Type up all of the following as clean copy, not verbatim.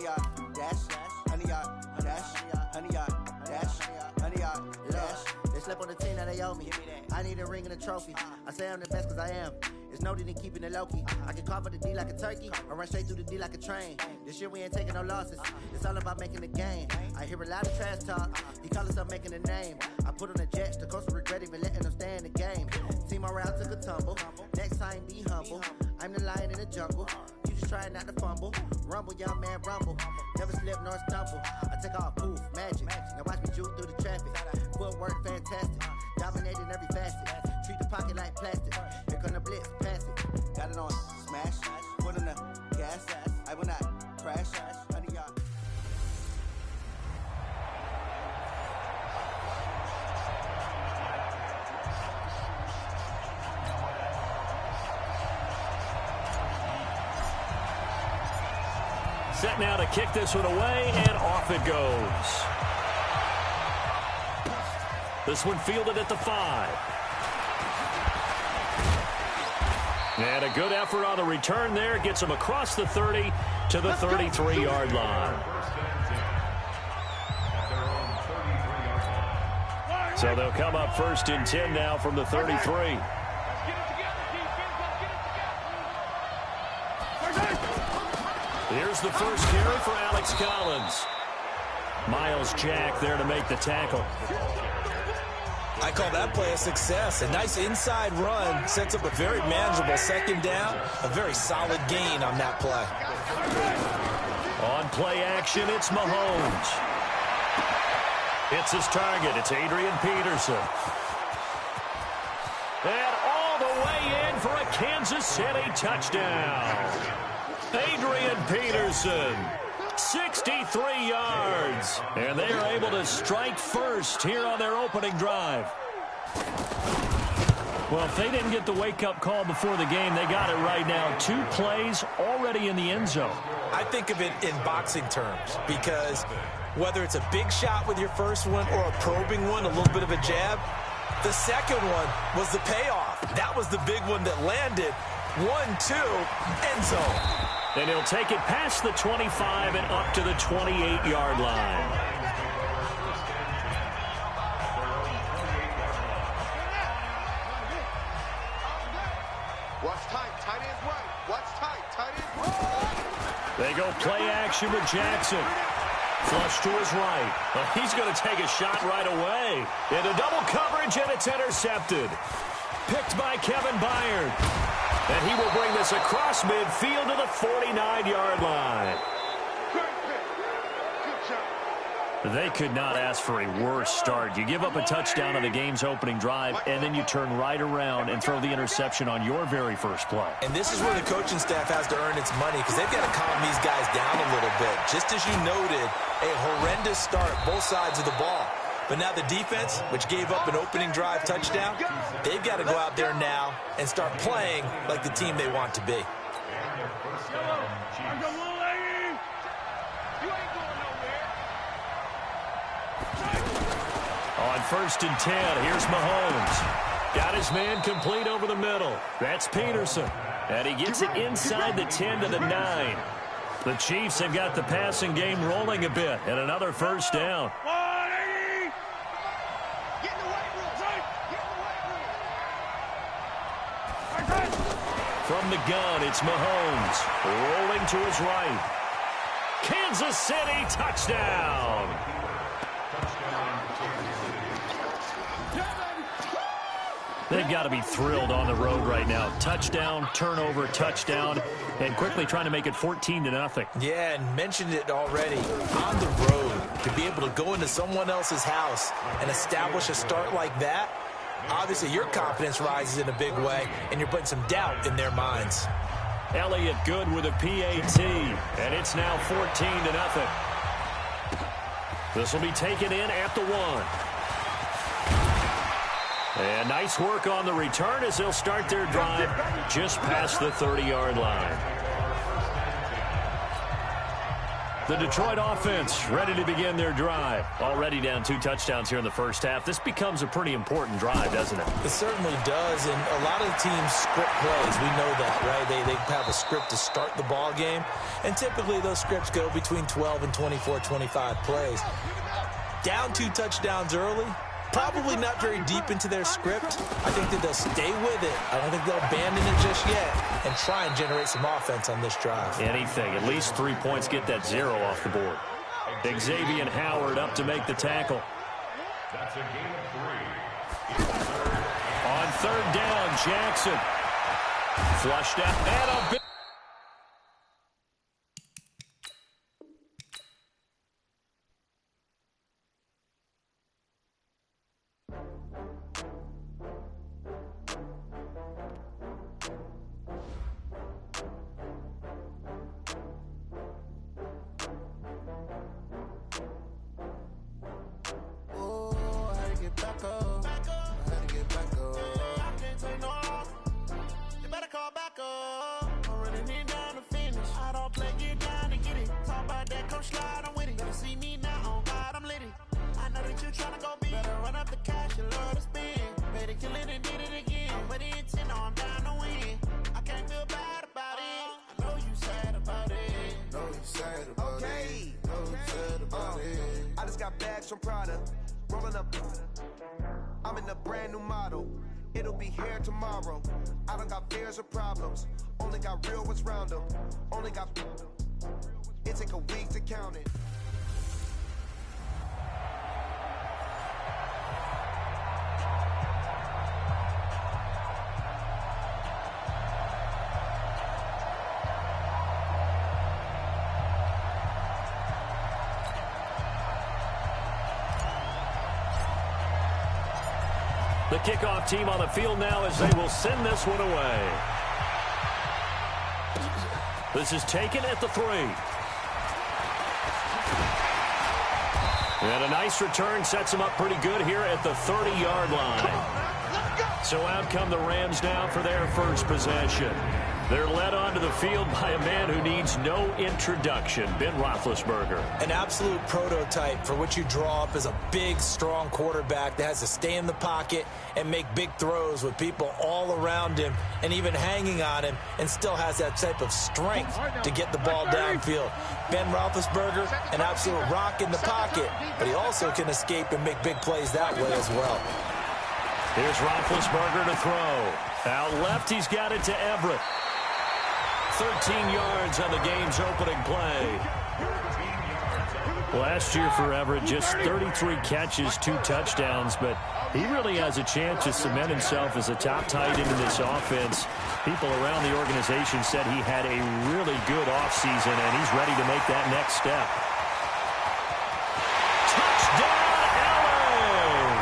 100-yard dash, 100-yard dash, 100-yard dash, 100-yard dash. They slept on the team, now they owe me. I need a ring and a trophy. I say I'm the best cause I am. It's no need in keeping it low-key. I can carve up the D like a turkey or run straight through the D like a train. This year we ain't taking no losses. It's all about making the game. I hear a lot of trash talk. He call himself making a name. I put on the Jets. The coach will regret even letting them stay in the game. Team around took a tumble. Next time be humble. I'm the lion in the jungle. You just trying not to fumble. Rumble, young man, rumble. Never slip nor stumble. I take off, poof, magic. Now watch me juke through the traffic. Footwork fantastic. Dominating every facet. Treat the pocket like plastic. Here come the blitz, pass it. Got it on smash. Put on the gas. I will not crash. 100-yard. Set now to kick this one away, and off it goes. This one fielded at the 5. And a good effort on the return there. Gets him across the 30 to the 33-yard line. So they'll come up 1st and 10 now from the 33. Here's the first carry for Alex Collins. Miles Jack there to make the tackle. I call that play a success. A nice inside run sets up a very manageable 2nd down. A very solid gain on that play. On play action, it's Mahomes. It's his target. It's Adrian Peterson. And all the way in for a Kansas City touchdown. Adrian Peterson, 63 yards. And they are able to strike first here on their opening drive. Well, if they didn't get the wake-up call before the game, they got it right now. 2 plays already in the end zone. I think of it in boxing terms because whether it's a big shot with your first one or a probing one, a little bit of a jab, the second one was the payoff. That was the big one that landed. 1-2, end zone. And he'll take it past the 25 and up to the 28-yard line. Watch tight, tight end's right. Watch tight, tight end's right. They go play action with Jackson. Flush to his right. Well, he's going to take a shot right away. Into double coverage, and it's intercepted. Picked by Kevin Byard. And he will bring this across midfield to the 49-yard line. They could not ask for a worse start. You give up a touchdown on the game's opening drive, and then you turn right around and throw the interception on your very first play. And this is where the coaching staff has to earn its money because they've got to calm these guys down a little bit. Just as you noted, a horrendous start, both sides of the ball. But now the defense, which gave up an opening drive touchdown, they've got to go out there now and start playing like the team they want to be. On 1st and 10, here's Mahomes. Got his man complete over the middle. That's Peterson. And he gets it inside the 10 to the 9. The Chiefs have got the passing game rolling a bit, and another first down. From the gun, it's Mahomes. Rolling to his right. Kansas City touchdown. They've got to be thrilled on the road right now. Touchdown, turnover, touchdown, and quickly trying to make it 14-0. Yeah, and mentioned it already. On the road, to be able to go into someone else's house and establish a start like that, obviously your confidence rises in a big way, and you're putting some doubt in their minds. Elliott good with a PAT, and it's now 14-0. This will be taken in at the 1. And nice work on the return as they'll start their drive just past the 30-yard line. The Detroit offense ready to begin their drive. Already down 2 touchdowns here in the first half. This becomes a pretty important drive, doesn't it? It certainly does, and a lot of the teams script plays. We know that, right? They have a script to start the ball game, and typically those scripts go between 12 and 24, 25 plays. Down 2 touchdowns early, probably not very deep into their script. I think that they'll stay with it. I don't think they'll abandon it just yet and try and generate some offense on this drive. Anything. At least 3 points, get that 0 off the board. Xavier Howard up to make the tackle. That's a gain of 3. On 3rd down, Jackson. Flushed out and a big. I just got bags from Prada, rolling up. I'm in a brand new model. It'll be here tomorrow. I don't got fears or problems. Only got real ones round them. Only got. It take a week to count it. The kickoff team on the field now as they will send this one away. This is taken at the 3. And a nice return sets them up pretty good here at the 30-yard line. So out come the Rams now for their first possession. They're led onto the field by a man who needs no introduction, Ben Roethlisberger. An absolute prototype for what you draw up as a big, strong quarterback that has to stay in the pocket and make big throws with people all around him and even hanging on him, and still has that type of strength to get the ball downfield. Ben Roethlisberger, an absolute rock in the pocket, but he also can escape and make big plays that way as well. Here's Roethlisberger to throw. Out left, he's got it to Everett. 13 yards on the game's opening play. Last year for Everett, just 33 catches, 2 touchdowns, but he really has a chance to cement himself as a top tight end in this offense. People around the organization said he had a really good offseason, and he's ready to make that next step. Touchdown, LA!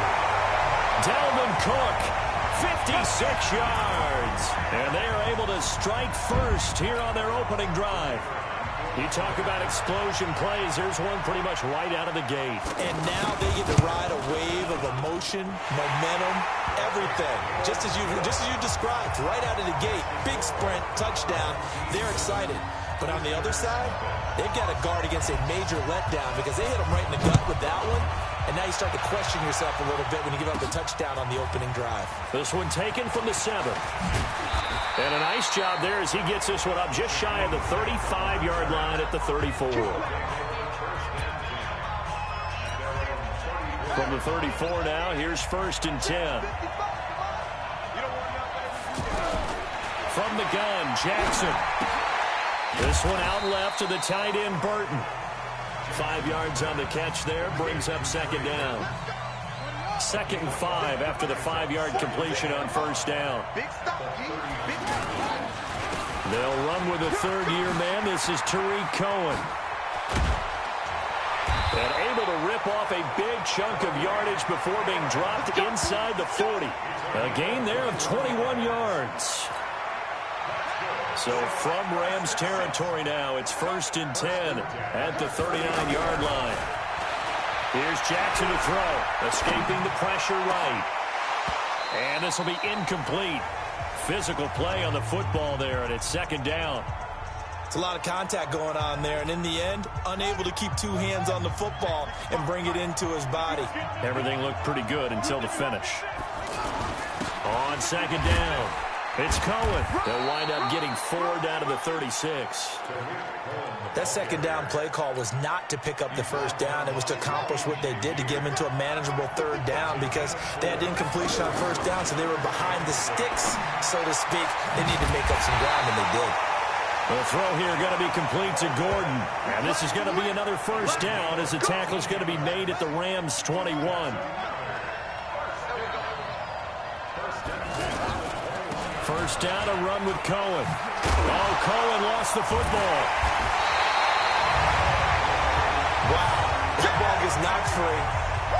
Dalvin Cook. 56 yards. And they are able to strike first here on their opening drive. You talk about explosion plays. There's one pretty much right out of the gate. And now they get to ride a wave of emotion, momentum, everything. Just as you described, right out of the gate. Big sprint, touchdown. They're excited. But on the other side, they've got to guard against a major letdown because they hit them right in the gut with that one. And now you start to question yourself a little bit when you give up the touchdown on the opening drive. This one taken from the 7. And a nice job there as he gets this one up just shy of the 35-yard line at the 34. From the 34 now, here's 1st and 10. From the gun, Jackson. This one out left to the tight end, Burton. 5 yards on the catch there, brings up 2nd down. 2nd and 5 after the 5-yard completion on 1st down. They'll run with a 3rd-year man. This is Tariq Cohen. And able to rip off a big chunk of yardage before being dropped inside the 40. A gain there of 21 yards. So from Rams territory now, it's 1st and 10 at the 39-yard line. Here's Jackson to throw, escaping the pressure right. And this will be incomplete. Physical play on the football there, and it's 2nd down. It's a lot of contact going on there, and in the end, unable to keep two hands on the football and bring it into his body. Everything looked pretty good until the finish. On second down, it's Cohen. They'll wind up getting 4 down to the 36. That second down play call was not to pick up the first down. It was to accomplish what they did, to get them into a manageable third down, because they had incompletion on first down, so they were behind the sticks, so to speak. They needed to make up some ground, and they did. The throw here going to be complete to Gordon. And this is going to be another first down as the tackle is going to be made at the Rams' 21. First down, a run with Cohen. Oh, Cohen lost the football. Wow, that ball gets knocked free,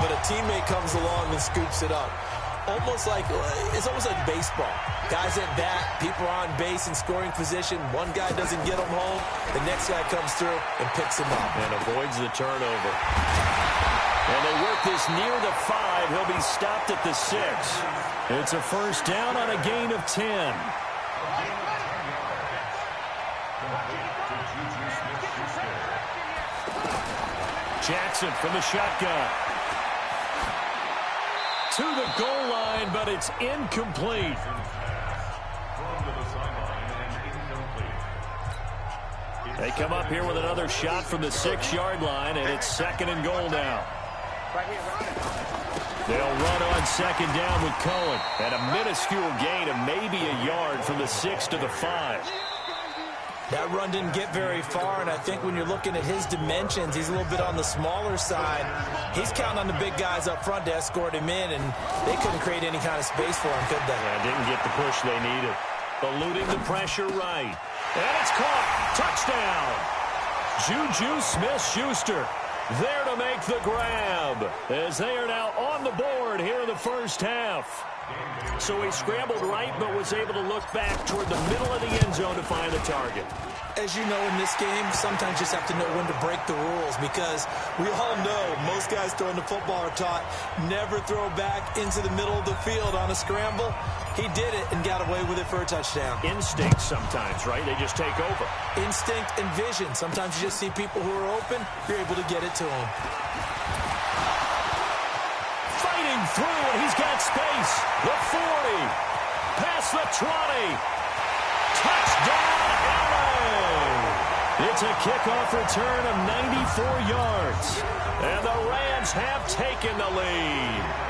but a teammate comes along and scoops it up. It's almost like baseball. Guys at bat, people are on base in scoring position. One guy doesn't get them home. The next guy comes through and picks him up. And avoids the turnover. And they work this near the 5. He'll be stopped at the 6. It's a first down on a gain of 10. Jackson from the shotgun. To the goal line, but it's incomplete. They come up here with another shot from the 6-yard line, and it's second and goal now. They'll run on second down with Cohen. And a minuscule gain of maybe a yard from the 6 to the 5. That run didn't get very far, and I think when you're looking at his dimensions, he's a little bit on the smaller side. He's counting on the big guys up front to escort him in, and they couldn't create any kind of space for him, could they? Yeah, didn't get the push they needed. Eluding the pressure right. And it's caught. Touchdown. Juju Smith-Schuster there to make the grab, as they are now on the board here in the first half. So he scrambled right, but was able to look back toward the middle of the end zone to find the target. As you know, in this game, sometimes you just have to know when to break the rules, because we all know most guys throwing the football are taught never throw back into the middle of the field on a scramble. He did it and got away with it for a touchdown. Instinct sometimes, right? They just take over. Instinct and vision. Sometimes you just see people who are open, you're able to get it to them. Fighting through, and he's got space. The 40. Past the 20. Touchdown, LA! It's a kickoff return of 94 yards. And the Rams have taken the lead.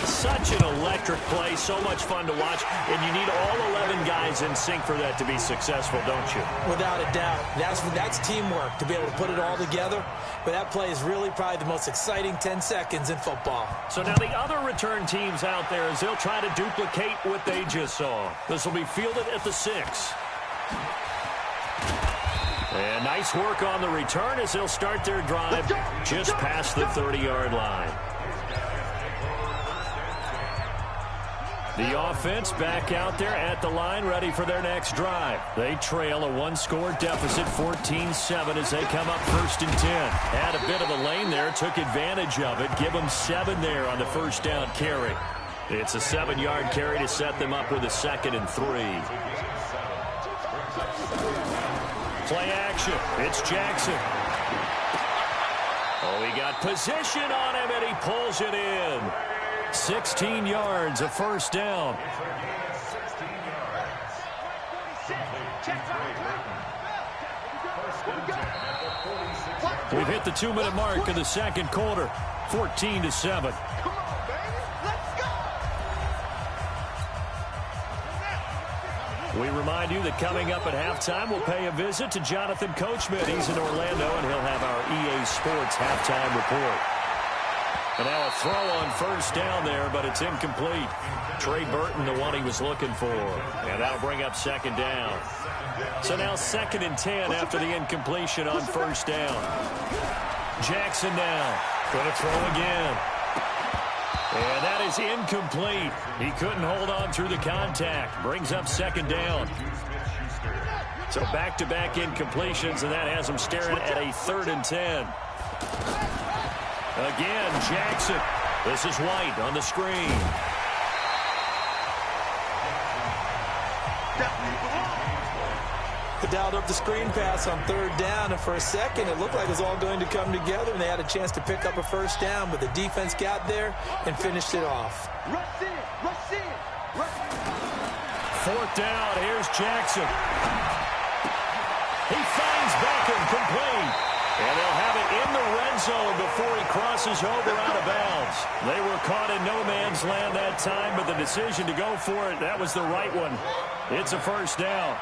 Such an electric play, so much fun to watch, and you need all 11 guys in sync for that to be successful, don't you? Without a doubt. That's teamwork, to be able to put it all together. But that play is really probably the most exciting 10 seconds in football. So now the other return teams out there, as they'll try to duplicate what they just saw. This will be fielded at the 6. And nice work on the return as they'll start their drive just past the 30-yard line. The offense back out there at the line, ready for their next drive. They trail a one-score deficit, 14-7, as they come up 1st and 10. Had a bit of a lane there, took advantage of it. Give them 7 there on the first down carry. It's a 7-yard carry to set them up with a 2nd and 3. Play action. It's Jackson. Oh, he got position on him, and he pulls it in. 16 yards, a first down. We've hit the 2-minute mark of the second quarter, 14-7. We remind you that coming up at halftime, we'll pay a visit to Jonathan Coachman. He's in Orlando, and he'll have our EA Sports halftime report. And now a throw on first down there, but it's incomplete. Trey Burton, the one he was looking for. And that'll bring up second down. So now 2nd and 10 after the incompletion on first down. Jackson now. Going to throw again. And that is incomplete. He couldn't hold on through the contact. Brings up second down. So back-to-back incompletions, and that has him staring at a 3rd and 10. Again, Jackson. This is White on the screen. dialed up the screen pass on 3rd down, and for a second it looked like it was all going to come together, and they had a chance to pick up a 1st down, but the defense got there and finished it off. 4th down, here's Jackson. He finds Beckham, complete. And they'll have it in the red zone before he crosses over out of bounds. They were caught in no man's land that time, but the decision to go for it, that was the right one. It's a 1st down.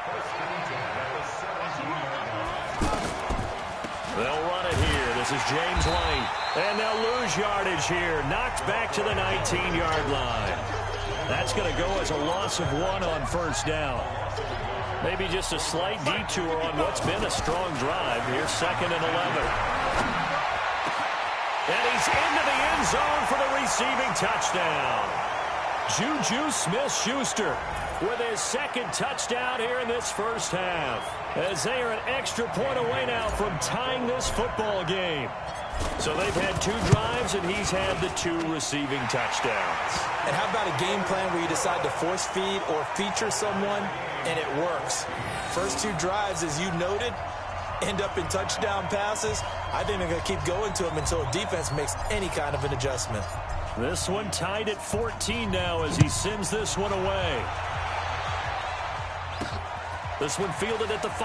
They'll run it here. This is James White. And they'll lose yardage here. Knocked back to the 19-yard line. That's going to go as a loss of 1 on 1st down. Maybe just a slight detour on what's been a strong drive. Here's 2nd and 11. And he's into the end zone for the receiving touchdown. Juju Smith-Schuster with his 2nd touchdown here in this 1st half, as they are an extra point away now from tying this football game. So they've had 2 drives, and he's had the 2 receiving touchdowns. And how about a game plan where you decide to force feed or feature someone, and it works? First 2 drives, as you noted, end up in touchdown passes. I think they're going to keep going to them until the defense makes any kind of an adjustment. This one tied at 14 now as he sends this one away. This one fielded at the 5.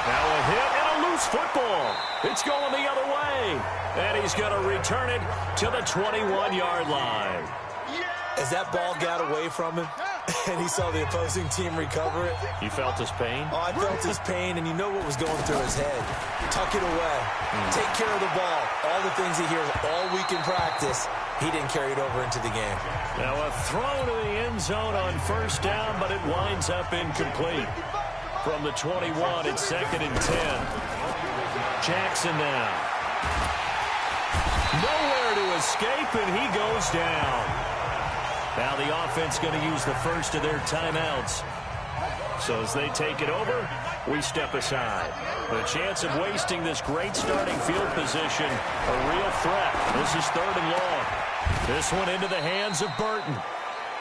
Now a hit and a loose football. It's going the other way. And he's going to return it to the 21-yard line. As that ball got away from him and he saw the opposing team recover it. You felt his pain? Oh, I felt his pain, and you know what was going through his head. Tuck it away. Take care of the ball. All the things he hears all week in practice, he didn't carry it over into the game. Now a throw to the end zone on 1st down, but it winds up incomplete. From the 21, it's 2nd and 10. Jackson now. Nowhere to escape, and he goes down. Now the offense going to use the first of their timeouts. So as they take it over, we step aside. The chance of wasting this great starting field position, a real threat. This is 3rd and long. This one into the hands of Burton.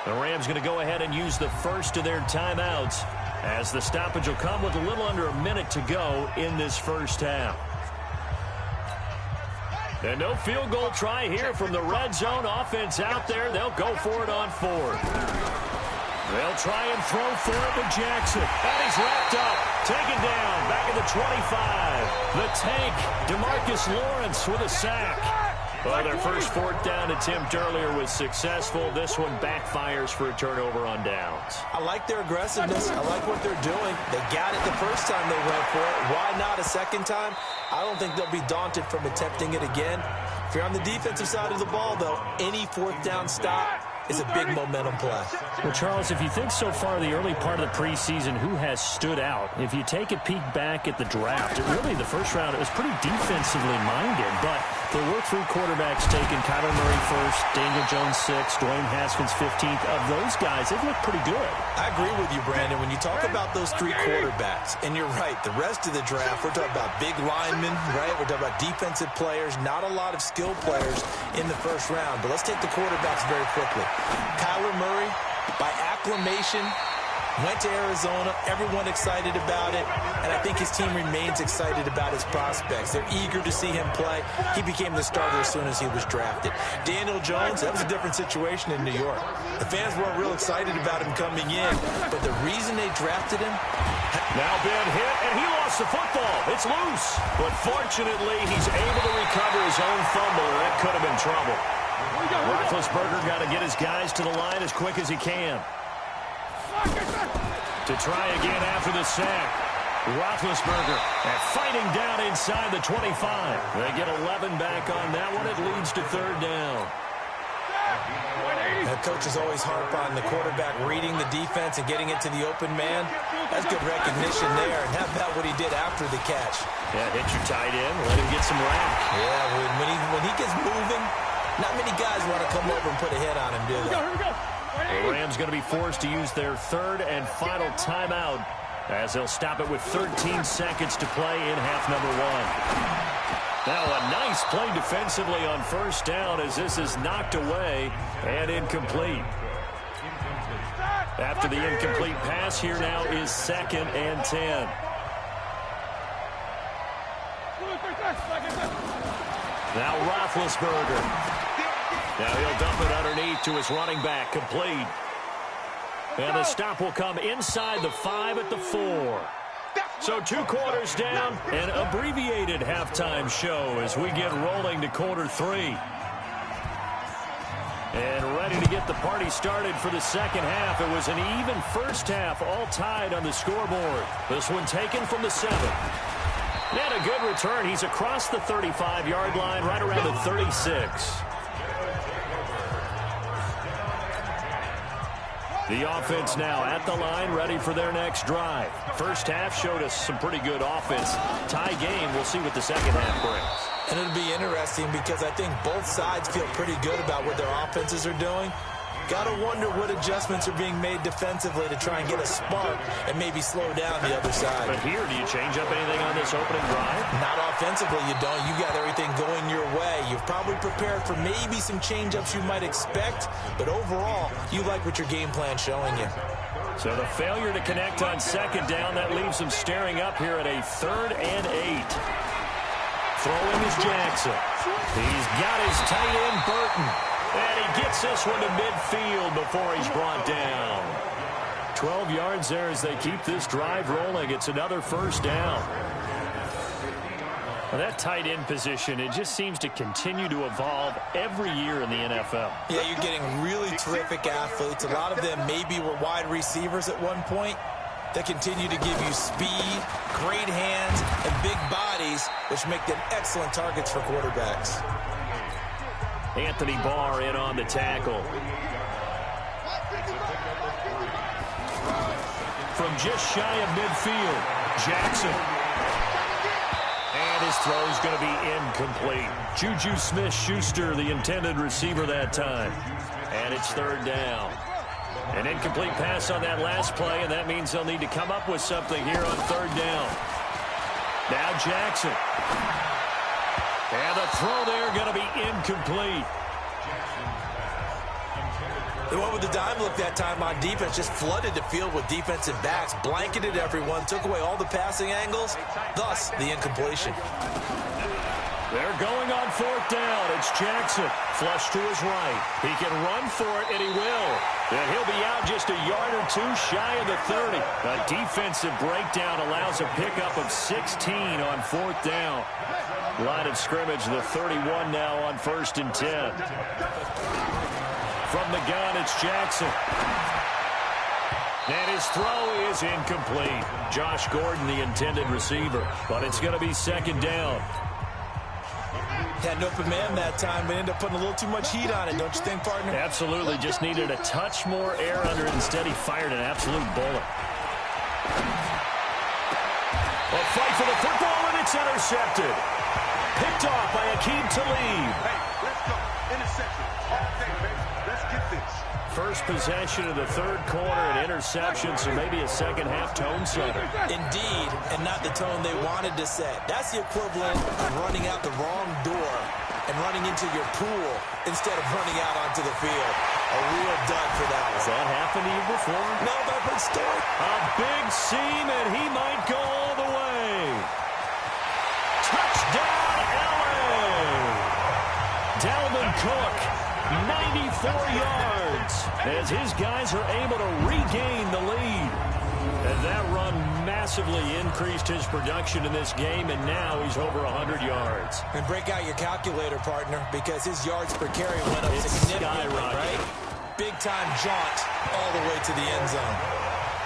The Rams going to go ahead and use the first of their timeouts, as the stoppage will come with a little under a minute to go in this 1st half. And no field goal try here from the red zone. Offense out there. They'll go for it on 4th. They'll try and throw for it with Jackson. And he's wrapped up. Taken down. Back at the 25. The tank, DeMarcus Lawrence with a sack. Well, their first 4th down attempt earlier was successful. This one backfires for a turnover on downs. I like their aggressiveness. I like what they're doing. They got it the first time they went for it. Why not a second time? I don't think they'll be daunted from attempting it again. If you're on the defensive side of the ball, though, any 4th down stop is a big momentum play. Well, Charles, if you think so far the early part of the preseason, who has stood out? If you take a peek back at the draft, really the first round, it was pretty defensively minded, but there were 3 quarterbacks taken. Kyler Murray first, Daniel Jones 6th, Dwayne Haskins 15th. Of those guys, they've looked pretty good. I agree with you, Brandon. When you talk about those 3 quarterbacks, and you're right, the rest of the draft, we're talking about big linemen, right? We're talking about defensive players, not a lot of skilled players in the first round. But let's take the quarterbacks very quickly. Kyler Murray, by acclamation, went to Arizona. Everyone excited about it. And I think his team remains excited about his prospects. They're eager to see him play. He became the starter as soon as he was drafted. Daniel Jones, that was a different situation in New York. The fans weren't real excited about him coming in. But the reason they drafted him... Now Ben hit, and he lost the football. It's loose. But fortunately, he's able to recover his own fumble, or that could have been trouble. Roethlisberger got to get his guys to the line as quick as he can. To try again after the sack. Roethlisberger fighting down inside the 25. They get 11 back on that one. It leads to 3rd down. The coaches always harp on the quarterback reading the defense and getting into the open man. That's good recognition there. And how about what he did after the catch? Yeah, hit your tight end. Let him get some rack. Yeah, when he gets moving, not many guys want to come over and put a hit on him, do they? The Rams going to be forced to use their 3rd and final timeout, as they'll stop it with 13 seconds to play in half number 1. Now a nice play defensively on 1st down, as this is knocked away and incomplete. After the incomplete pass, here now is 2nd and 10. Now Roethlisberger. Now he'll dump it underneath to his running back, complete. And the stop will come inside the 5 at the 4. So 2 quarters down, an abbreviated halftime show as we get rolling to quarter 3. And ready to get the party started for the second half. It was an even first half, all tied on the scoreboard. This one taken from the 7. And a good return. He's across the 35-yard line, right around the 36. The offense now at the line, ready for their next drive. First half showed us some pretty good offense. Tie game, we'll see what the second half brings. And it'll be interesting because I think both sides feel pretty good about what their offenses are doing. Got to wonder what adjustments are being made defensively to try and get a spark and maybe slow down the other side. But here, do you change up anything on this opening drive? Not offensively, you don't. You got everything going your way. You've probably prepared for maybe some change-ups you might expect, but overall, you like what your game plan's showing you. So the failure to connect on second down, that leaves them staring up here at a 3rd and 8. Throwing is Jackson. He's got his tight end, Burton. And he gets this one to midfield before he's brought down. 12 yards there as they keep this drive rolling. It's another first down. Well, that tight end position, it just seems to continue to evolve every year in the NFL. Yeah, you're getting really terrific athletes. A lot of them maybe were wide receivers at one point. They continue to give you speed, great hands, and big bodies, which make them excellent targets for quarterbacks. Anthony Barr in on the tackle. From just shy of midfield, Jackson. And his throw is going to be incomplete. Juju Smith-Schuster, the intended receiver that time. And it's 3rd down. An incomplete pass on that last play, and that means they'll need to come up with something here on 3rd down. Now Jackson. And the throw there going to be incomplete. They went with the dime look that time on defense, just flooded the field with defensive backs, blanketed everyone, took away all the passing angles, thus the incompletion. They're going on 4th down. It's Jackson. Flush to his right. He can run for it, and he will. And he'll be out just a yard or 2 shy of the 30. A defensive breakdown allows a pickup of 16 on 4th down. Line of scrimmage, the 31 now on 1st and 10. From the gun, it's Jackson. And his throw is incomplete. Josh Gordon, the intended receiver. But it's going to be 2nd down. Had an open man that time, but ended up putting a little too much heat on it, don't you think, partner? Absolutely. Just needed a touch more air under it. Instead, he fired an absolute bullet. A fight for the football, and it's intercepted. Picked off by Aqib Talib. Hey, let's go. Interception. All day, baby. Let's get this. First possession of the 3rd quarter, an interception, so maybe a second half tone setter. Indeed, and not the tone they wanted to set. That's the equivalent of running out the wrong door and running into your pool instead of running out onto the field. A real dud for that one. Has that happened to you before? No, but I've heard story. A big seam, and he might go all the way. Touchdown, LA! Dalvin Cook, 94 yards, as his guys are able to regain the lead. And that run massively increased his production in this game, and now he's over 100 yards. And break out your calculator, partner, because his yards per carry went up significantly, right? Big-time jaunt all the way to the end zone.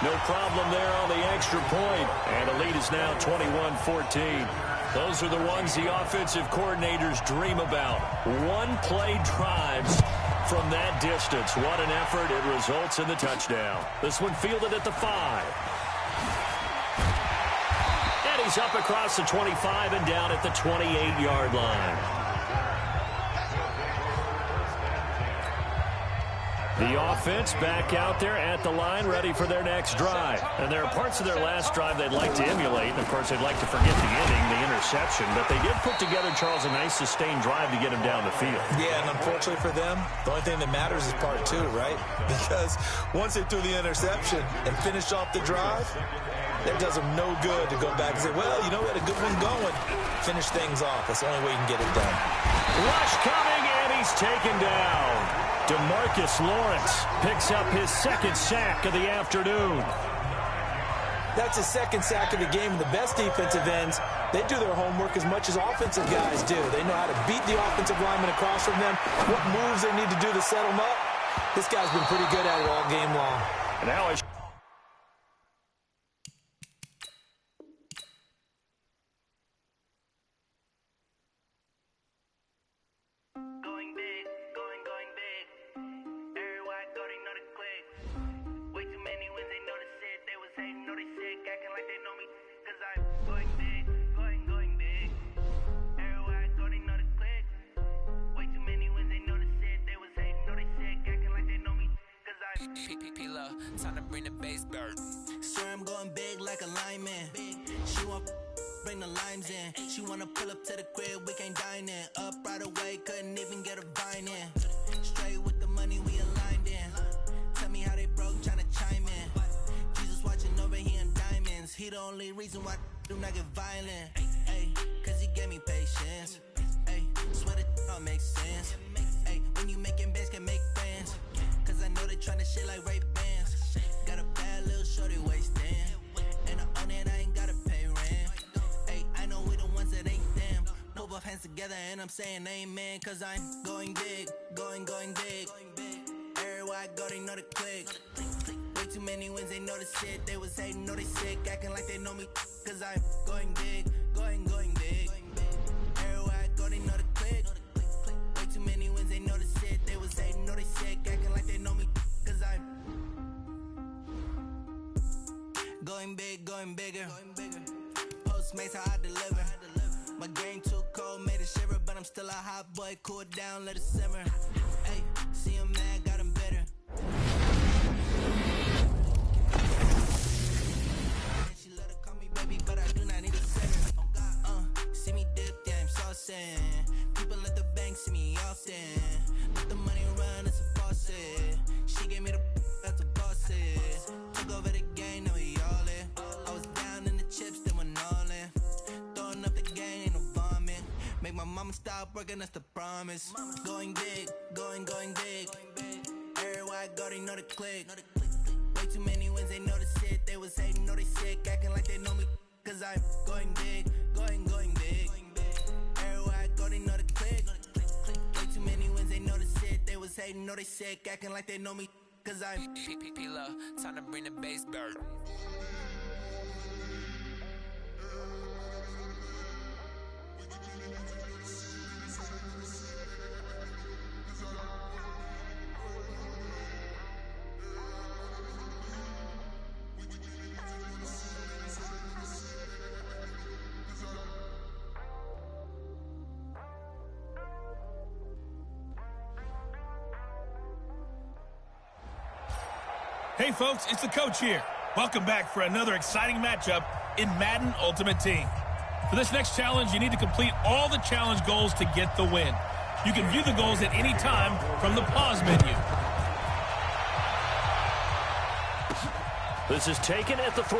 No problem there on the extra point, and the lead is now 21-14. Those are the ones the offensive coordinators dream about. One-play drives from that distance. What an effort. It results in the touchdown. This one fielded at the 5. And he's up across the 25 and down at the 28-yard line. The offense back out there at the line, ready for their next drive. And there are parts of their last drive they'd like to emulate. And, of course, they'd like to forget the inning, the interception. But they did put together, Charles, a nice sustained drive to get him down the field. Yeah, and unfortunately for them, the only thing that matters is part two, right? Because once they threw the interception and finished off the drive, that does them no good to go back and say, well, you know, we had a good one going. Finish things off. That's the only way you can get it done. Rush coming, and he's taken down. DeMarcus Lawrence picks up his second sack of the afternoon. That's his second sack of the game. The best defensive ends, they do their homework as much as offensive guys do. They know how to beat the offensive lineman across from them, what moves they need to do to set them up. This guy's been pretty good at it all game long. And now it's time to bring the base bird. Sir, I'm going big like a lineman. She want bring the limes in. She wanna pull up to the crib, we can't dine in. Up right away, couldn't even get a vine in. Straight with the money, we aligned in. Tell me how they broke, tryna chime in. Jesus watching over here in diamonds. He the only reason why I do not get violent. Ay, cause he gave me patience. Ay, swear that all makes sense. Ay, when you making bands, can make friends. Cause I know they tryna shit like Ray Bans. Got a bad little shorty wasting. And I own it, I ain't gotta pay rent. Hey, I know we the ones that ain't them. Put both hands together and I'm saying amen. Cause I'm going big, going big. Everywhere I go, they know the click. Way too many wins, they know the shit. They was hating, know they sick, acting like they know me. Cause I'm going big, going big. Everywhere I go, they know the click. Way too many wins, they know the shit. They was hating, know they sick, acting like they know me. Cause I'm going big, going bigger. Postmates how I deliver. My game too cold, made it shiver, but I'm still a hot boy. Cool it down, let it simmer. Hey, see him mad, got him bitter. And she let her call me baby, but I do not need a sinner. See me dip, yeah, I'm saucing. People at the bank see me often. Let the money run, it's a faucet. She gave me the that's a boss it. Took over the game, now we all in. I was down in the chips, then went all in. Throwing up the game, ain't no vomit. Make my mama stop working, that's the promise. Going big, going big. Everywhere I go, they know the click. Way too many wins, they know the shit. They was hating, know they sick, acting like they know me. Cause I'm going big, going big. Everywhere I go, they know the click. Way too many wins, they know the shit. They was hating, know they sick, acting like they know me. Cause I'm P-P-P-Love, time to bring the base bird. Hey folks, it's the coach here. Welcome back for another exciting matchup in Madden Ultimate Team. For this next challenge, you need to complete all the challenge goals to get the win. You can view the goals at any time from the pause menu. This is taken at the 3.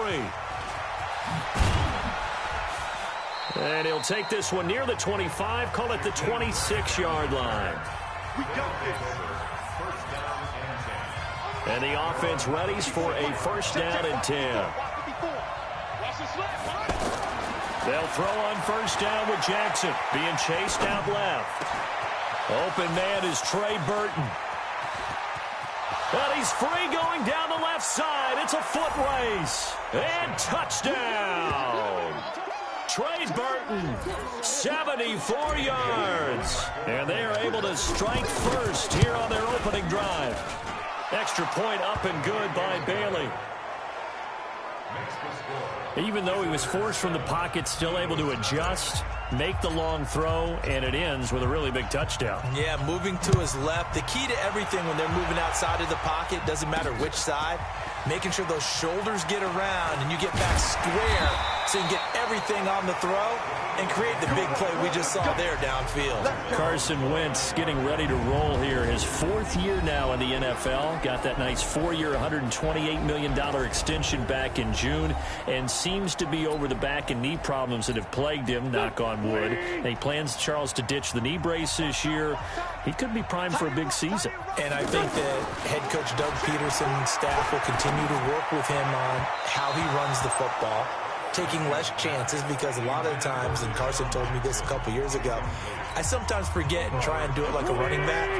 And he'll take this one near the 25, call it the 26-yard line. We got this. First down and 10. And the offense readies for a first down and 10. They'll throw on first down with Jackson, being chased out left. Open man is Trey Burton. And he's free going down the left side. It's a foot race. And touchdown. Trey Burton, 74 yards. And they are able to strike first here on their opening drive. Extra point up and good by Bailey. Even though he was forced from the pocket, still able to adjust, make the long throw, and it ends with a really big touchdown. Yeah, moving to his left. The key to everything when they're moving outside of the pocket, doesn't matter which side, making sure those shoulders get around and you get back square so you can get everything on the throw and create the big play we just saw there downfield. Carson Wentz getting ready to roll here. His 4th year now in the NFL. Got that nice 4-year, $128 million extension back in June and seems to be over the back and knee problems that have plagued him, knock on wood. And he plans, Charles, to ditch the knee brace this year. He could be primed for a big season. And I think that head coach Doug Peterson and staff will continue to work with him on how he runs the football, taking less chances, because a lot of the times, and Carson told me this a couple years ago, I sometimes forget and try and do it like a running back.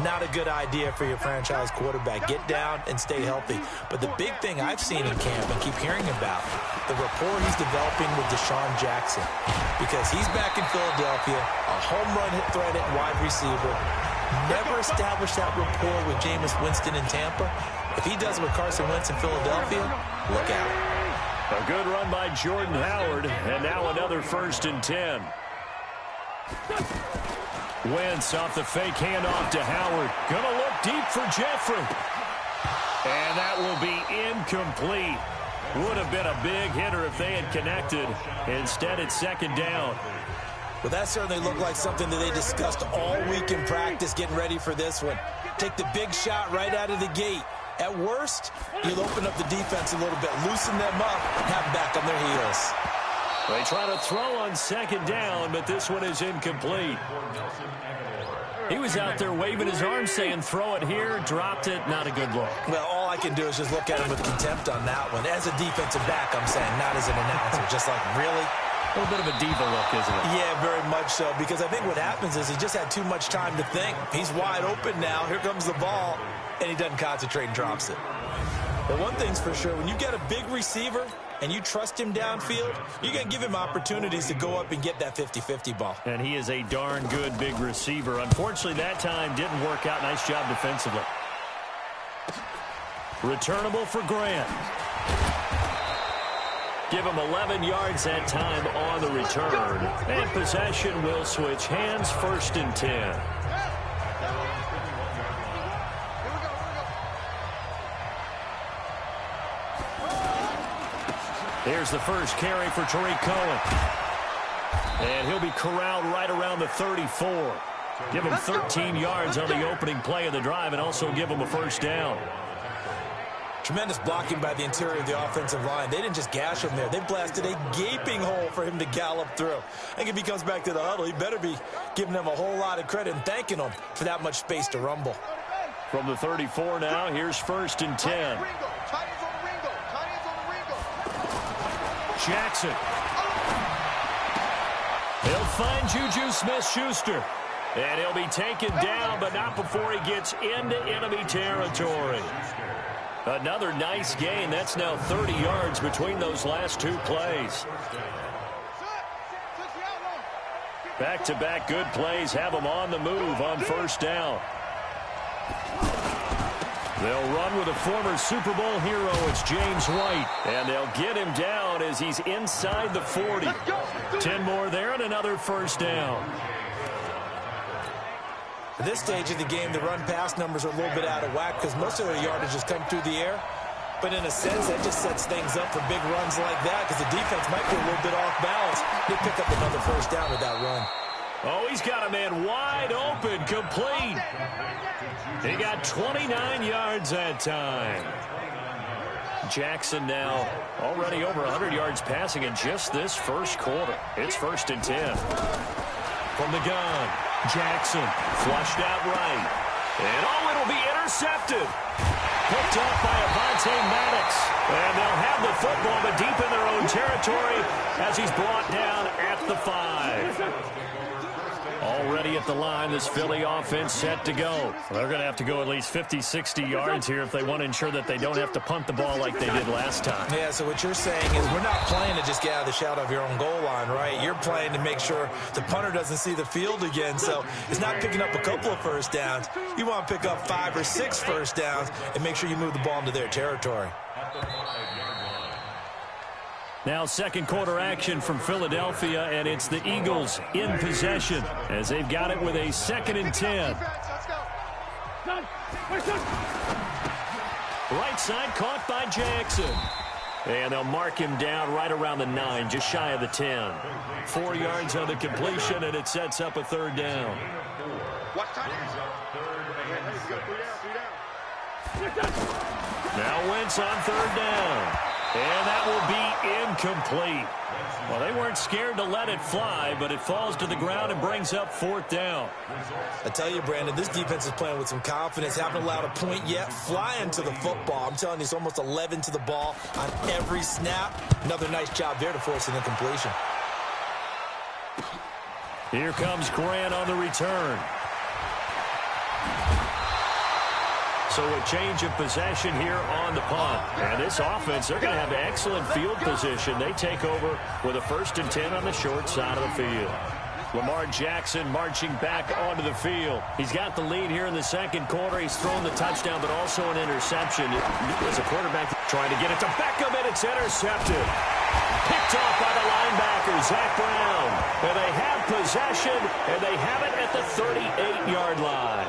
Not a good idea for your franchise quarterback. Get down and stay healthy. But the big thing I've seen in camp and keep hearing about, the rapport he's developing with Deshaun Jackson, because he's back in Philadelphia, a home run hit threat at wide receiver, never established that rapport with Jameis Winston in Tampa. If he does it with Carson Wentz in Philadelphia, look out. A good run by Jordan Howard, and now another 1st and 10. Wentz off the fake handoff to Howard. Gonna look deep for Jeffrey. And that will be incomplete. Would have been a big hitter if they had connected. Instead, it's 2nd down. Well, that certainly looked like something that they discussed all week in practice, getting ready for this one. Take the big shot right out of the gate. At worst, you'll open up the defense a little bit, loosen them up, and have them back on their heels. They try to throw on 2nd down, but this one is incomplete. He was out there waving his arms saying, throw it here, dropped it, not a good look. Well, all I can do is just look at him with contempt on that one. As a defensive back, I'm saying, not as an announcer. Just like, really? A little bit of a diva look, isn't it? Yeah, very much so, because I think what happens is he just had too much time to think. He's wide open now. Here comes the ball, and he doesn't concentrate and drops it. But one thing's for sure, when you get a big receiver and you trust him downfield, you're going to give him opportunities to go up and get that 50-50 ball. And he is a darn good big receiver. Unfortunately, that time didn't work out. Nice job defensively. Returnable for Grant. Give him 11 yards that time on the return. And possession will switch hands, 1st and 10. Here's the first carry for Tariq Cohen. And he'll be corralled right around the 34. Give him 13 yards on the opening play of the drive and also give him a 1st down. Tremendous blocking by the interior of the offensive line. They didn't just gash him there. They blasted a gaping hole for him to gallop through. I think if he comes back to the huddle, he better be giving them a whole lot of credit and thanking them for that much space to rumble. From the 34 now, here's 1st and 10. Jackson. He'll find Juju Smith-Schuster. And he'll be taken down, but not before he gets into enemy territory. Another nice gain. That's now 30 yards between those last 2 plays. Back-to-back good plays have them on the move on 1st down. They'll run with a former Super Bowl hero. It's James White. And they'll get him down as he's inside the 40. 10 more there and another 1st down. At this stage of the game, the run-pass numbers are a little bit out of whack because most of their yardage has come through the air. But in a sense, that just sets things up for big runs like that because the defense might be a little bit off balance. They pick up another 1st down with that run. Oh, he's got a man wide open, complete. He got 29 yards that time. Jackson now already over 100 yards passing in just this 1st quarter. It's 1st and 10. From the gun, Jackson flushed out right. And it'll be intercepted. Picked up by Avonte Maddox. And they'll have the football, but deep in their own territory as he's brought down at the 5. Already at the line, this Philly offense set to go. They're going to have to go at least 50, 60 yards here if they want to ensure that they don't have to punt the ball like they did last time. Yeah, so what you're saying is we're not playing to just get out of the shadow of your own goal line, right? You're playing to make sure the punter doesn't see the field again. So it's not picking up a couple of 1st downs. You want to pick up 5 or 6 1st downs. 1st downs and make sure you move the ball into their territory. From the gun, Jackson flushed out right. And it'll be intercepted. Picked up by Avonte Maddox. And they'll have the football, but deep in their own territory as he's brought down at the 5. Already at the line, this Philly offense set to go. They're going to have to go at least 50, 60 yards here if they want to ensure that they don't have to punt the ball like they did last time. Yeah, so what you're saying is we're not playing to just get out of the shadow of your own goal line, right? You're playing to make sure the punter doesn't see the field again. So it's not picking up a couple of 1st downs. It makes sure you move the ball into their territory. Now second quarter action from Philadelphia, and it's the Eagles in possession as they've got it with a 2nd and 10. Right side caught by Jackson. And they'll mark him down right around the 9, just shy of the 10. 4 yards on the completion, and it sets up a 3rd down. Now Wentz on 3rd down. And that will be incomplete. Well, they weren't scared to let it fly, but it falls to the ground and brings up 4th down. I tell you, Brandon, this defense is playing with some confidence. Haven't allowed a point yet. Flying to the football. I'm telling you, it's almost 11 to the ball on every snap. Another nice job there to force an incompletion. Here comes Grant on the return. So a change of possession here on the punt. And this offense, they're going to have excellent field position. They take over with a 1st and 10 on the short side of the field. Lamar Jackson marching back onto the field. He's got the lead here in the 2nd quarter. He's thrown the touchdown, but also an interception. As a quarterback trying to get it to Beckham, and it's intercepted. Picked off by the linebacker, Zach Brown. And they have possession, and they have it at the 38-yard line.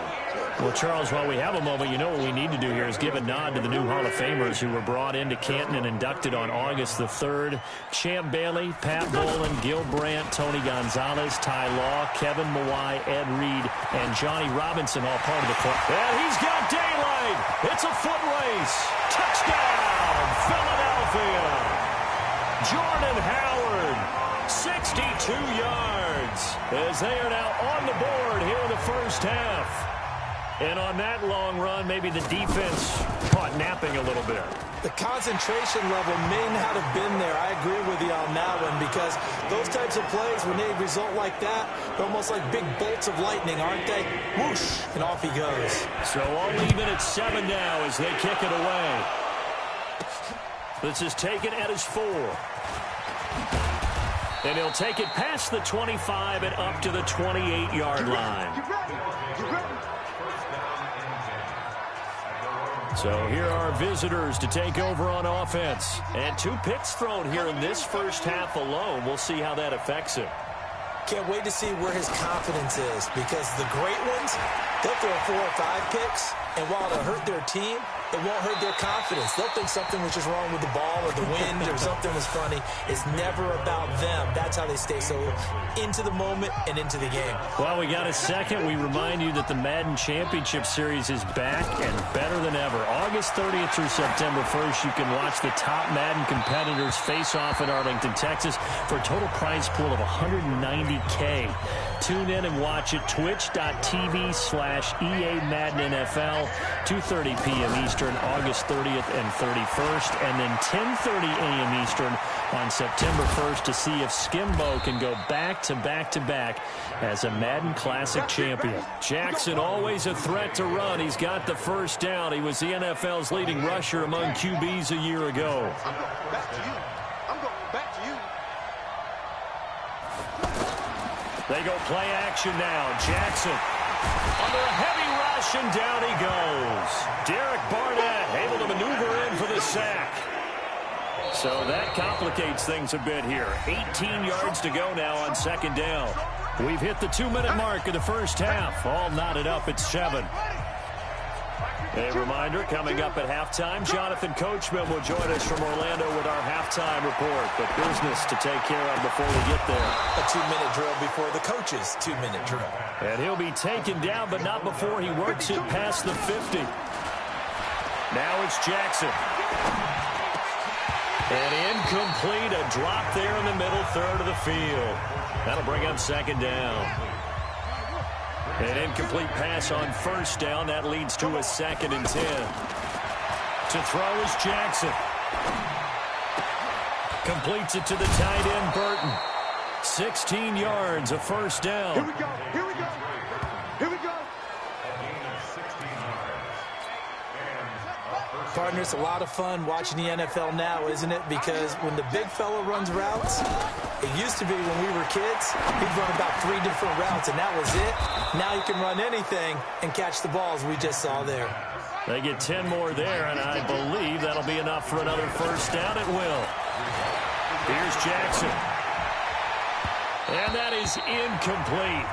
Well, Charles, while we have a moment, you know what we need to do here is give a nod to the new Hall of Famers who were brought into Canton and inducted on August the 3rd. Champ Bailey, Pat Bolin, Gil Brandt, Tony Gonzalez, Ty Law, Kevin Mawai, Ed Reed, and Johnny Robinson all part of the club. And he's got daylight. It's a foot race. Touchdown, Philadelphia. Jordan Howard, 62 yards, as they are now on the board here in the first half. And on that long run, maybe the defense caught napping a little bit. The concentration level may not have been there. I agree with you on that one because those types of plays, when they result like that, they're almost like big bolts of lightning, aren't they? Whoosh, and off he goes. So all even at 7 now as they kick it away. This is taken at his 4. And he'll take it past the 25 and up to the 28-yard line. So here are visitors to take over on offense. And 2 picks thrown here in this first half alone. We'll see how that affects him. Can't wait to see where his confidence is because the great ones, they'll throw 4 or 5 picks, and while it'll hurt their team, it won't hurt their confidence. They'll think something was just wrong with the ball or the wind or something was funny. It's never about them. That's how they stay so into the moment and into the game. Well, we got a second. We remind you that the Madden Championship Series is back and better than ever. August 30th through September 1st, you can watch the top Madden competitors face off in Arlington, Texas for a total prize pool of $190K. Tune in and watch it. Twitch.tv/EA Madden NFL, 2:30 p.m. Eastern, August 30th and 31st, and then 10:30 a.m. Eastern on September 1st to see if Skimbo can go back-to-back-to-back as a Madden Classic champion. Jackson always a threat to run. He's got the first down. He was the NFL's leading rusher among QBs a year ago. I'm going back to you. I'm going back to you. They go play action now. Jackson under a heavy rush, and down he goes. Derek Barnett able to maneuver in for the sack. So that complicates things a bit here. 18 yards to go now on 2nd down. We've hit the 2-minute mark of the first half. All knotted up at 7. A reminder, coming up at halftime, Jonathan Coachman will join us from Orlando with our halftime report. But business to take care of before we get there. A 2-minute drill before the coach's 2-minute drill. And he'll be taken down, but not before he works it past the 50. Now it's Jackson. And incomplete, a drop there in the middle third of the field. That'll bring up 2nd down. An incomplete pass on 1st down. That leads to a 2nd and 10. To throw is Jackson. Completes it to the tight end, Burton. 16 yards, a 1st down. Here we go. Here we go. Here we go. Partner, it's a lot of fun watching the NFL now, isn't it? Because when the big fella runs routes, it used to be when we were kids, he'd run about 3 different routes, and that was it. Now he can run anything and catch the balls we just saw there. They get 10 more there, and I believe that'll be enough for another 1st down. It will. Here's Jackson. And that is incomplete.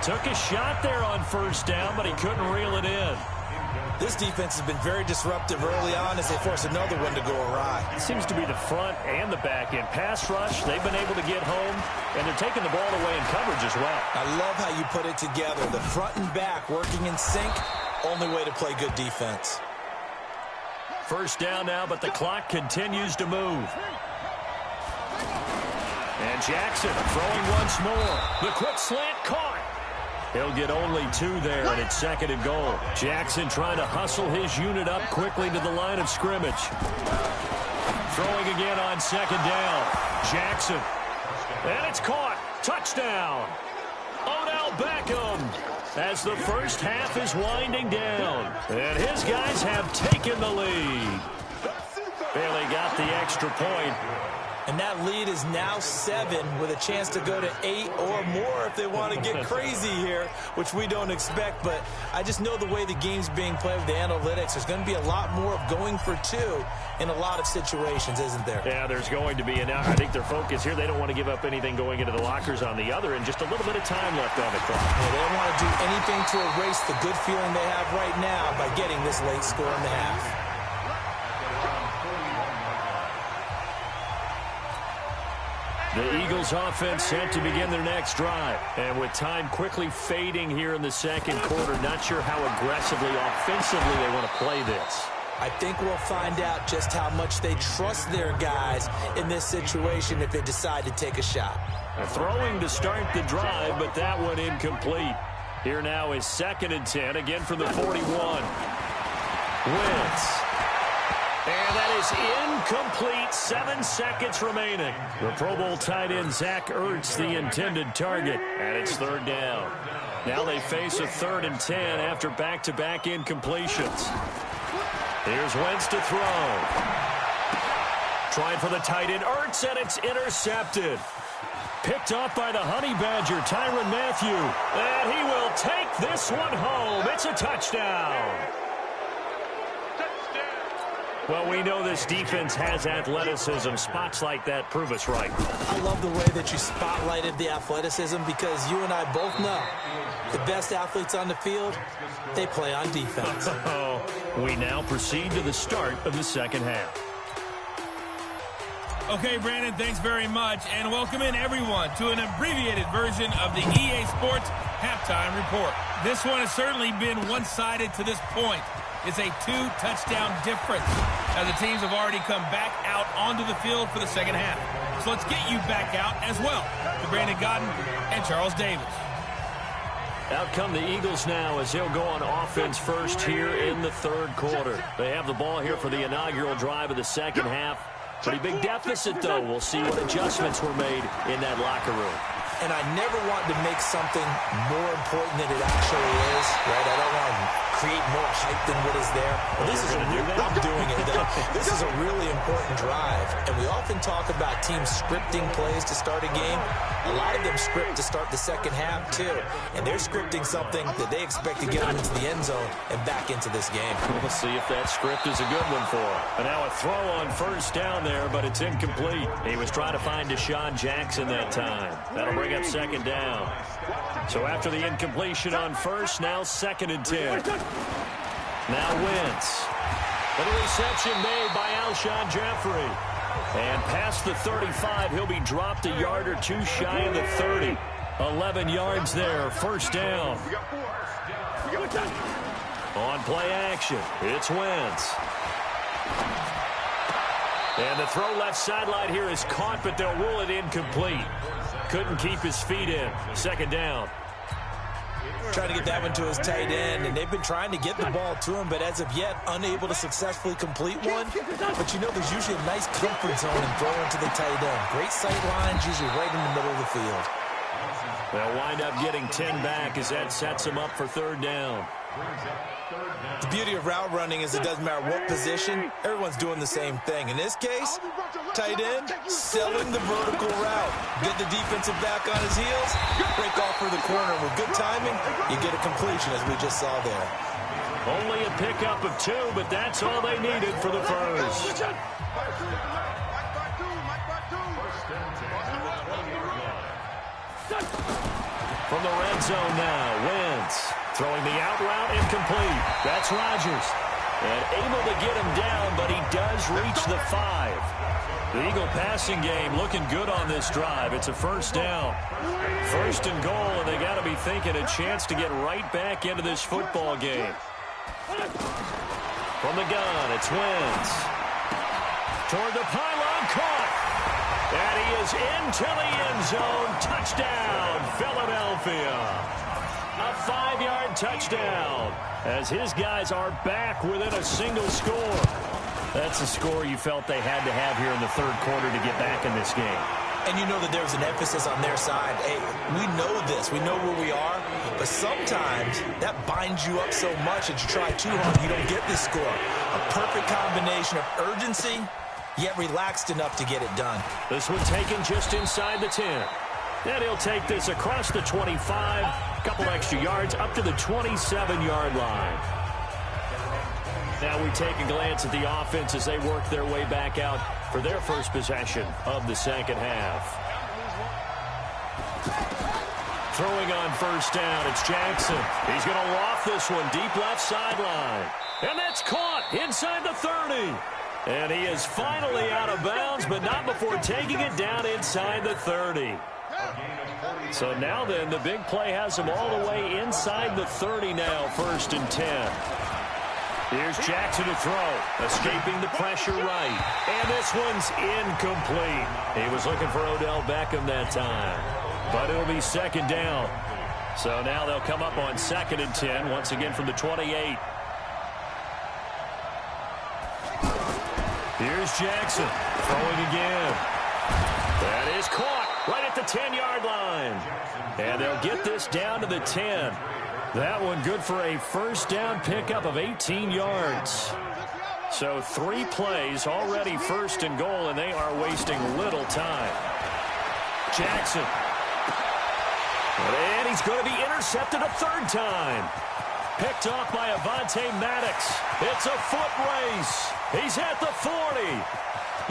Took a shot there on first down, but he couldn't reel it in. This defense has been very disruptive early on as they force another one to go awry. It seems to be the front and the back end. Pass rush, they've been able to get home, and they're taking the ball away in coverage as well. I love how you put it together. The front and back working in sync, only way to play good defense. First down now, but the clock continues to move. And Jackson throwing once more. The quick slant caught. He'll get only 2 there, and it's 2nd and goal. Jackson trying to hustle his unit up quickly to the line of scrimmage. Throwing again on 2nd down. Jackson. And it's caught. Touchdown. Odell Beckham as the first half is winding down. And his guys have taken the lead. Bailey got the extra point. And that lead is now 7 with a chance to go to 8 or more if they want to get crazy here, which we don't expect. But I just know the way the game's being played with the analytics, there's going to be a lot more of going for 2 in a lot of situations, isn't there? Yeah, there's going to be. And I think their focus here, they don't want to give up anything going into the lockers on the other, and just a little bit of time left on the clock. Yeah, they don't want to do anything to erase the good feeling they have right now by getting this late score in the half. The Eagles offense set to begin their next drive. And with time quickly fading here in the second quarter, not sure how aggressively, offensively they want to play this. I think we'll find out just how much they trust their guys in this situation if they decide to take a shot. Throwing to start the drive, but that one incomplete. Here now is 2nd and 10, again from the 41. Wentz. And that is incomplete. 7 seconds remaining. The Pro Bowl tight end Zach Ertz, the intended target, and it's 3rd down. Now they face a 3rd and 10 after back-to-back incompletions. Here's Wentz to throw. Trying for the tight end Ertz, and it's intercepted. Picked off by the Honey Badger, Tyrann Mathieu. And he will take this one home. It's a touchdown. Well, we know this defense has athleticism. Spots like that prove us right. I love the way that you spotlighted the athleticism because you and I both know the best athletes on the field, they play on defense. We now proceed to the start of the second half. Okay, Brandon, thanks very much. And welcome in, everyone, to an abbreviated version of the EA Sports Halftime Report. This one has certainly been one-sided to this point. It's a 2-touchdown difference as the teams have already come back out onto the field for the second half. So let's get you back out as well to Brandon Godden and Charles Davis. Out come the Eagles now as they'll go on offense first here in the 3rd quarter. They have the ball here for the inaugural drive of the second half. Pretty big deficit, though. We'll see what adjustments were made in that locker room. And I never want to make something more important than it actually is, right? I don't want to create more hype than what is there. But this is I'm doing it, though. This is a really important drive. And we often talk about teams scripting plays to start a game. A lot of them script to start the second half, too. And they're scripting something that they expect to get them into the end zone and back into this game. We'll see if that script is a good one for them. And now a throw on first down there, but it's incomplete. He was trying to find Deshaun Jackson that time. That'll bring up 2nd down. So after the incompletion on first, now 2nd and 10. Now Wentz. And a reception made by Alshon Jeffrey. And past the 35, he'll be dropped a yard or 2 shy of the 30. 11 yards there, first down. On play action, it's Wentz. And the throw left sideline here is caught, but they'll rule it incomplete. Couldn't keep his feet in. 2nd down. Trying to get that one to his tight end, and they've been trying to get the ball to him, but as of yet, unable to successfully complete one. But you know, there's usually a nice comfort zone in throwing to the tight end. Great sight lines, usually right in the middle of the field. They'll wind up getting 10 back as that sets them up for 3rd down. The beauty of route running is it doesn't matter what position, everyone's doing the same thing. In this case, tight end, selling the vertical route. Get the defensive back on his heels, break off for the corner. With good timing, you get a completion, as we just saw there. Only a pickup of 2, but that's all they needed for the first. From the red zone now, Wentz throwing the out route, incomplete. That's Rodgers. And able to get him down, but he does reach the 5. The Eagle passing game looking good on this drive. It's a first down. First and goal, and they got to be thinking a chance to get right back into this football game. From the gun, it's Wentz. Toward the pylon, caught. And he is into the end zone. Touchdown, Philadelphia. A 5-yard touchdown as his guys are back within a single score. That's a score you felt they had to have here in the third quarter to get back in this game. And you know that there's an emphasis on their side. Hey, we know this. We know where we are. But sometimes that binds you up so much that you try too hard, you don't get this score. A perfect combination of urgency, yet relaxed enough to get it done. This one taken just inside the 10. And he'll take this across the 25, a couple extra yards, up to the 27-yard line. Now we take a glance at the offense as they work their way back out for their first possession of the second half. Throwing on first down, it's Jackson. He's going to loft this one deep left sideline. And that's caught inside the 30. And he is finally out of bounds, but not before taking it down inside the 30. So now then, the big play has him all the way inside the 30 now, first and 10. Here's Jackson to throw, escaping the pressure right. And this one's incomplete. He was looking for Odell Beckham that time. But it'll be second down. So now they'll come up on second and 10, once again from the 28. Here's Jackson, throwing again. That is caught right at the 10-yard line. And they'll get this down to the 10. That one good for a first down pickup of 18 yards. So 3 plays already first and goal, and they are wasting little time. Jackson. And he's going to be intercepted a third time. Picked off by Avonte Maddox. It's a foot race. He's at the 40,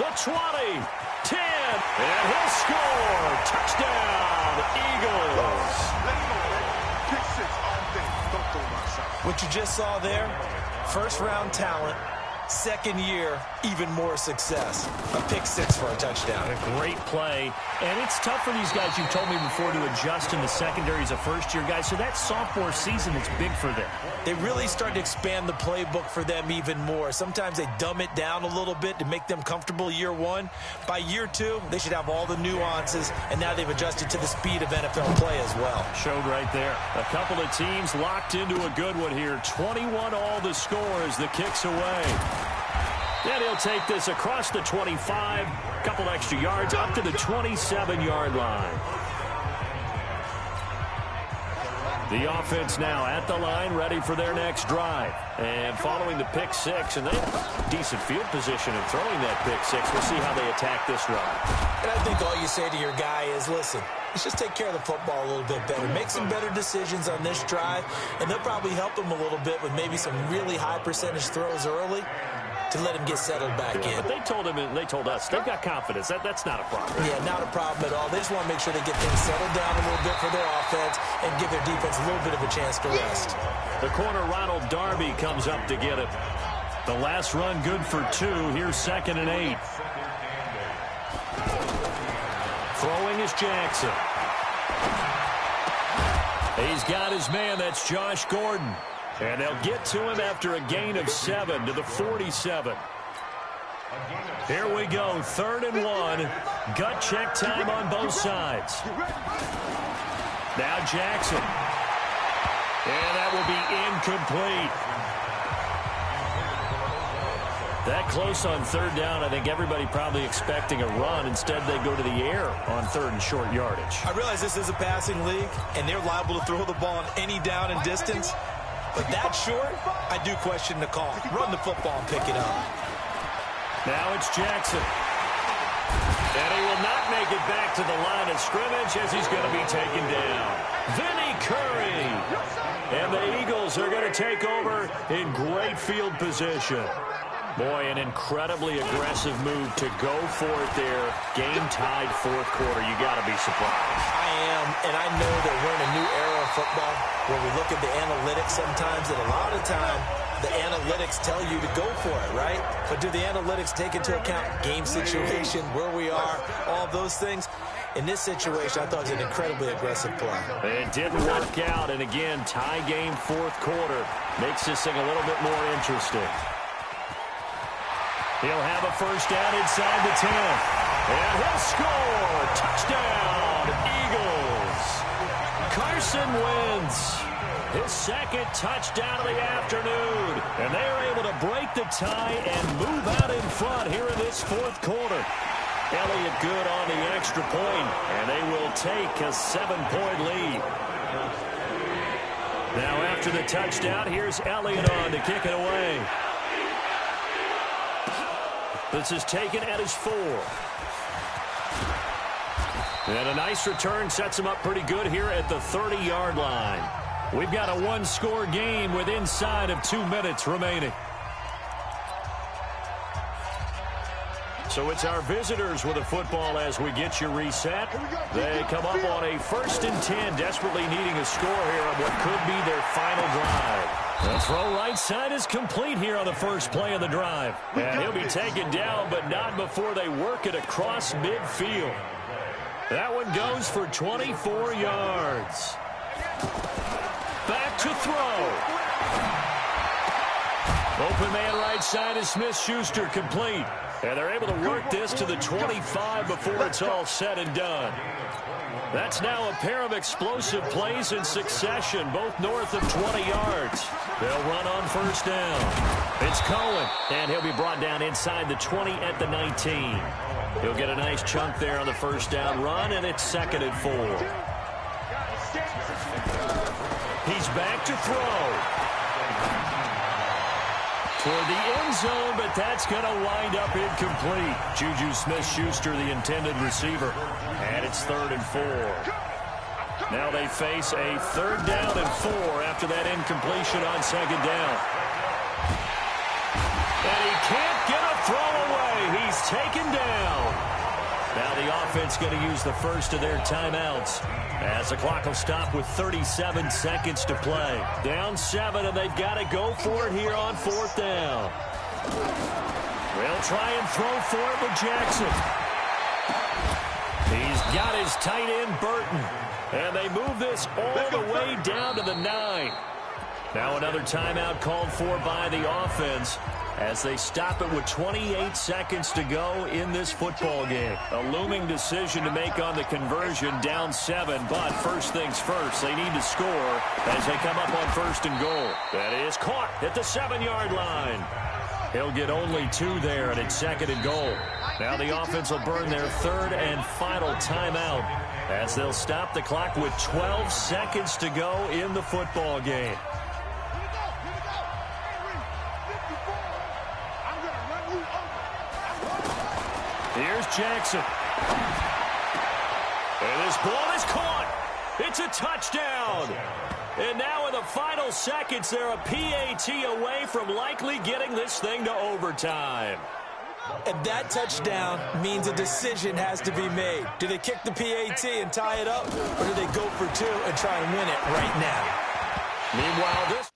the 20, 10, and he'll score. Touchdown, Eagles. What you just saw there, first-round talent, second year, even more success. A pick 6 for a touchdown. A great play. And it's tough for these guys, you've told me before, to adjust in the secondary as a first-year guy. So that sophomore season is big for them. They really start to expand the playbook for them even more. Sometimes they dumb it down a little bit to make them comfortable year 1. By year 2, they should have all the nuances, and now they've adjusted to the speed of NFL play as well. Showed right there. A couple of teams locked into a good one here. 21 all the score as the kick's away. And he'll take this across the 25, a couple extra yards up to the 27-yard line. The offense now at the line, ready for their next drive. And following the pick 6, and they have decent field position in throwing that pick 6. We'll see how they attack this drive. And I think all you say to your guy is, listen, let's just take care of the football a little bit better. Make some better decisions on this drive, and they'll probably help him a little bit with maybe some really high percentage throws early to let him get settled back in. But they told him, and they told us, they've got confidence. That's not a problem. Yeah, not a problem at all. They just want to make sure they get things settled down a little bit for their offense and give their defense a little bit of a chance to rest. The corner, Ronald Darby, comes up to get it. The last run good for 2. Here's second and 8. Throwing is Jackson. He's got his man. That's Josh Gordon. And they'll get to him after a gain of 7 to the 47. Here we go, 3rd and 1. Gut check time on both sides. Now Jackson. And that will be incomplete. That close on 3rd down, I think everybody probably expecting a run. Instead, they go to the air on 3rd and short yardage. I realize this is a passing league, and they're liable to throw the ball on any down and distance. But that short, I do question the call. Run the football and pick it up. Now it's Jackson. And he will not make it back to the line of scrimmage as he's going to be taken down. Vinny Curry. And the Eagles are going to take over in great field position. Boy, an incredibly aggressive move to go for it there. Game-tied fourth quarter. You got to be surprised. I am, and I know that we're in a new era of football where we look at the analytics sometimes, and a lot of time the analytics tell you to go for it, right? But do the analytics take into account game situation, where we are, all those things? In this situation, I thought it was an incredibly aggressive play. It didn't work out, and again, tie game fourth quarter makes this thing a little bit more interesting. He'll have a first down inside the 10. And he'll score. Touchdown, Eagles. Carson Wentz, his second touchdown of the afternoon. And they are able to break the tie and move out in front here in this fourth quarter. Elliott good on the extra point, and they will take a 7-point lead. Now after the touchdown, here's Elliott on to kick it away. This is taken at his 4. And a nice return sets him up pretty good here at the 30-yard line. We've got a one-score game with inside of 2 minutes remaining. So it's our visitors with the football as we get you reset. They come up on a 1st and 10, desperately needing a score here on what could be their final drive. The throw right side is complete here on the first play of the drive. And he'll be taken down, but not before they work it across midfield. That one goes for 24 yards. Back to throw. Open man right side is Smith-Schuster, complete. And they're able to work this to the 25 before it's all said and done. That's now a pair of explosive plays in succession, both north of 20 yards. They'll run on first down. It's Cohen, and he'll be brought down inside the 20 at the 19. He'll get a nice chunk there on the first down run, and it's 2nd and 4. He's back to throw. Toward the end zone, but that's going to wind up incomplete. Juju Smith-Schuster, the intended receiver. And it's 3rd and 4. Now they face a 3rd down and 4 after that incompletion on 2nd down. And he can't get a throw away. He's taken down. Now the offense going to use the first of their timeouts as the clock will stop with 37 seconds to play. Down 7, and they've got to go for it here on 4th down. They'll try and throw for it with Jackson. He's got his tight end, Burton. And they move this all the way down to the 9. Now another timeout called for by the offense as they stop it with 28 seconds to go in this football game. A looming decision to make on the conversion, down 7, but first things first, they need to score as they come up on 1st and goal. That is caught at the 7-yard line. He'll get only 2 there, and it's 2nd and goal. Now the offense will burn their 3rd and final timeout as they'll stop the clock with 12 seconds to go in the football game. Here's Jackson. And this ball is caught. It's a touchdown. And now in the final seconds, they're a PAT away from likely getting this thing to overtime. And that touchdown means a decision has to be made. Do they kick the PAT and tie it up, or do they go for 2 and try and win it right now? Meanwhile, this